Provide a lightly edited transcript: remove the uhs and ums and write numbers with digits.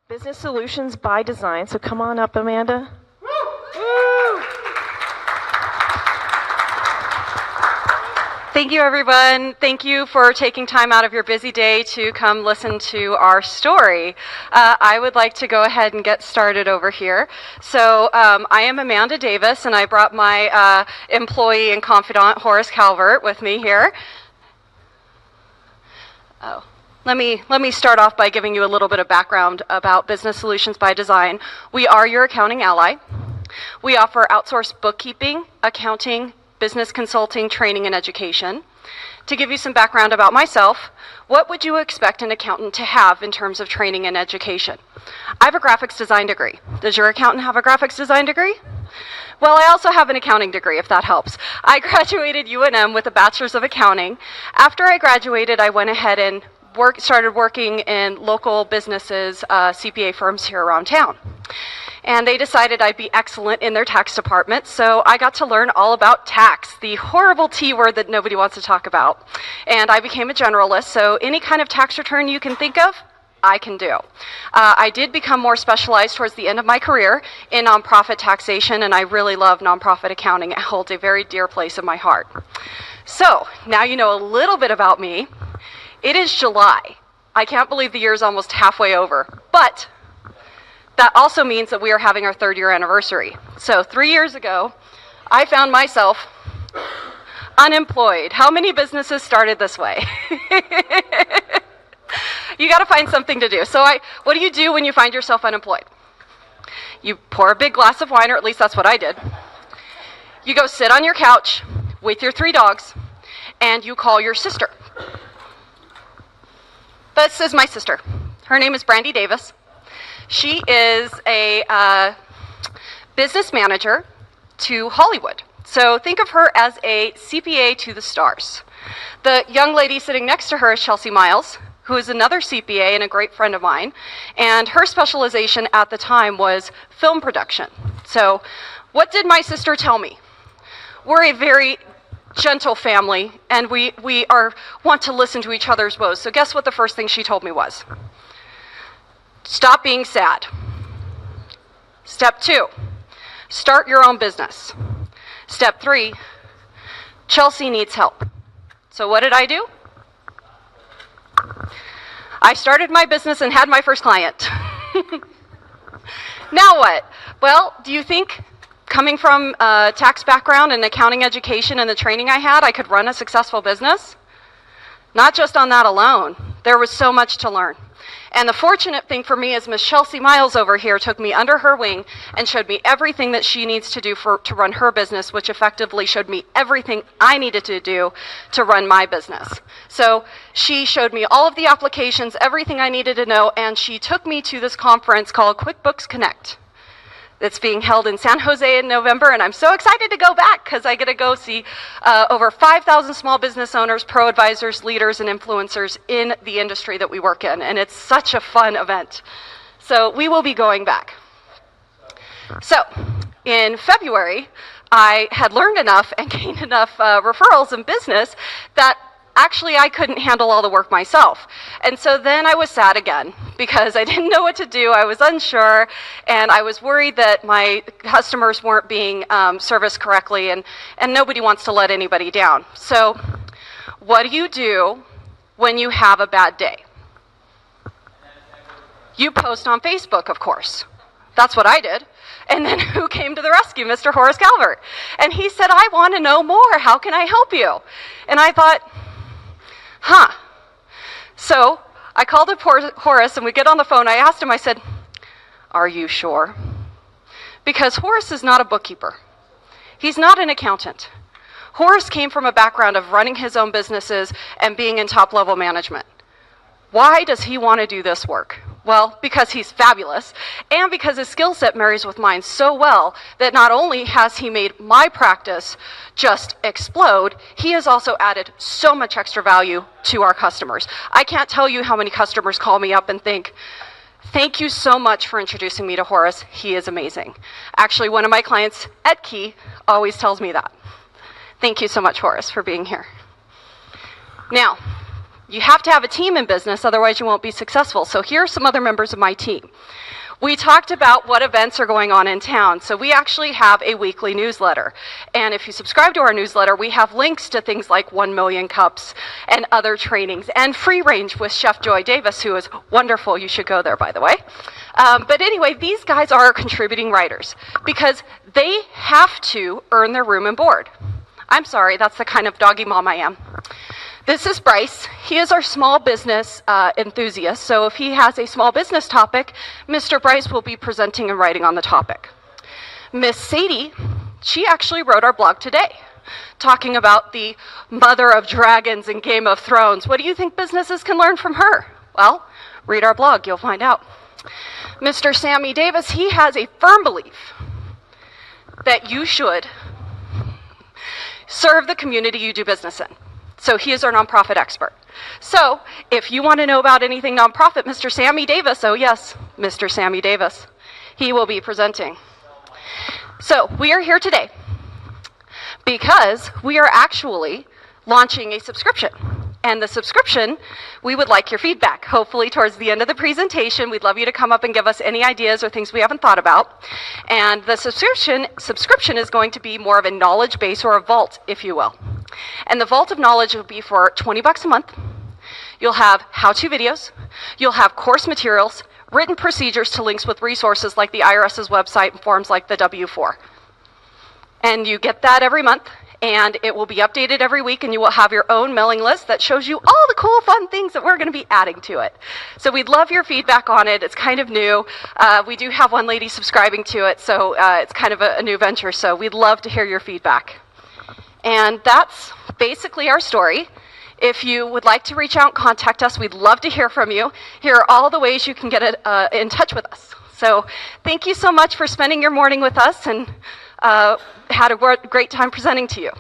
Business Solutions by Design. So come on up, Amanda. Woo! Thank you, everyone. Thank you for taking time out of your busy day to come listen to our story. I would like to go ahead and get started over here. So I am Amanda Davis, and I brought my employee and confidant, Horace Calvert, with me here. Oh. Let me start off by giving you a little bit of background about Business Solutions by Design. We are your accounting ally. We offer outsourced bookkeeping, accounting, business consulting, training, and education. To give you some background about myself, what would you expect an accountant to have in terms of training and education? I have a graphics design degree. Does your accountant have a graphics design degree? Well, I also have an accounting degree, if that helps. I graduated UNM with a bachelor's of accounting. After I graduated, I went ahead and started working in local businesses, CPA firms here around town. And they decided I'd be excellent in their tax department, so I got to learn all about tax, the horrible T word that nobody wants to talk about. And I became a generalist, so any kind of tax return you can think of, I can do. I did become more specialized towards the end of my career in nonprofit taxation, and I really love nonprofit accounting. It holds a very dear place in my heart. So, now you know a little bit about me. It is July. I can't believe the year is almost halfway over, but that also means that we are having our 3rd year anniversary. So 3 years ago, I found myself unemployed. How many businesses started this way? You got to find something to do. So what do you do when you find yourself unemployed? You pour a big glass of wine, or at least that's what I did. You go sit on your couch with your 3 dogs, and you call your sister. This is my sister. Her name is Brandy Davis. She is a business manager to Hollywood. So think of her as a CPA to the stars. The young lady sitting next to her is Chelsea Miles, who is another CPA and a great friend of mine. And her specialization at the time was film production. So what did my sister tell me? We're a very gentle family, and we want to listen to each other's woes. So guess what the first thing she told me was? Stop being sad. Step 2, start your own business. Step 3, Chelsea needs help. So what did I do? I started my business and had my first client. Now what? Well, do you think coming from a tax background and accounting education and the training I had, I could run a successful business? Not just on that alone. There was so much to learn. And the fortunate thing for me is Miss Chelsea Miles over here took me under her wing and showed me everything that she needs to do to run her business, which effectively showed me everything I needed to do to run my business. So she showed me all of the applications, everything I needed to know, and she took me to this conference called QuickBooks Connect. It's being held in San Jose in November, and I'm so excited to go back because I get to go see over 5,000 small business owners, pro advisors, leaders, and influencers in the industry that we work in, and it's such a fun event. So we will be going back. So in February, I had learned enough and gained enough referrals in business that actually I couldn't handle all the work myself. And so then I was sad again because I didn't know what to do. I was unsure, and I was worried that my customers weren't being serviced correctly, and nobody wants to let anybody down. So what do you do when you have a bad day? You post on Facebook, of course. That's what I did. And then who came to the rescue? Mr. Horace Calvert. And he said, I want to know more. How can I help you? And I thought, So I called up Horace, and we get on the phone. I asked him, I said, are you sure? Because Horace is not a bookkeeper. He's not an accountant. Horace came from a background of running his own businesses and being in top-level management. Why does he want to do this work? Well, because he's fabulous, and because his skill set marries with mine so well that not only has he made my practice just explode, he has also added so much extra value to our customers. I can't tell you how many customers call me up and think, thank you so much for introducing me to Horace. He is amazing. Actually, one of my clients, Edkey, always tells me that. Thank you so much, Horace, for being here. Now, You have to have a team in business, otherwise you won't be successful. So here are some other members of my team. We talked about what events are going on in town. So we actually have a weekly newsletter. And if you subscribe to our newsletter, we have links to things like 1 Million Cups and other trainings, and Free Range with Chef Joy Davis, who is wonderful. You should go there, by the way. But anyway, these guys are contributing writers because they have to earn their room and board. I'm sorry, that's the kind of doggy mom I am. This is Bryce. He is our small business enthusiast. So if he has a small business topic, Mr. Bryce will be presenting and writing on the topic. Miss Sadie, she actually wrote our blog today, talking about the mother of dragons in Game of Thrones. What do you think businesses can learn from her? Well, read our blog, you'll find out. Mr. Sammy Davis, he has a firm belief that you should serve the community you do business in. So he is our nonprofit expert. So if you want to know about anything nonprofit, Mr. Sammy Davis, oh yes, Mr. Sammy Davis, he will be presenting. So we are here today because we are actually launching a subscription. And the subscription, we would like your feedback. Hopefully towards the end of the presentation, we'd love you to come up and give us any ideas or things we haven't thought about. And the subscription is going to be more of a knowledge base, or a vault, if you will. And the vault of knowledge will be for $20 a month. You'll have how-to videos. You'll have course materials, written procedures to links with resources like the IRS's website and forms like the W-4. And you get that every month. And it will be updated every week, and you will have your own mailing list that shows you all the cool, fun things that we're going to be adding to it. So we'd love your feedback on it. It's kind of new. We do have one lady subscribing to it, so it's kind of a new venture. So we'd love to hear your feedback. And that's basically our story. If you would like to reach out and contact us, we'd love to hear from you. Here are all the ways you can get in touch with us. So thank you so much for spending your morning with us, and had a great time presenting to you.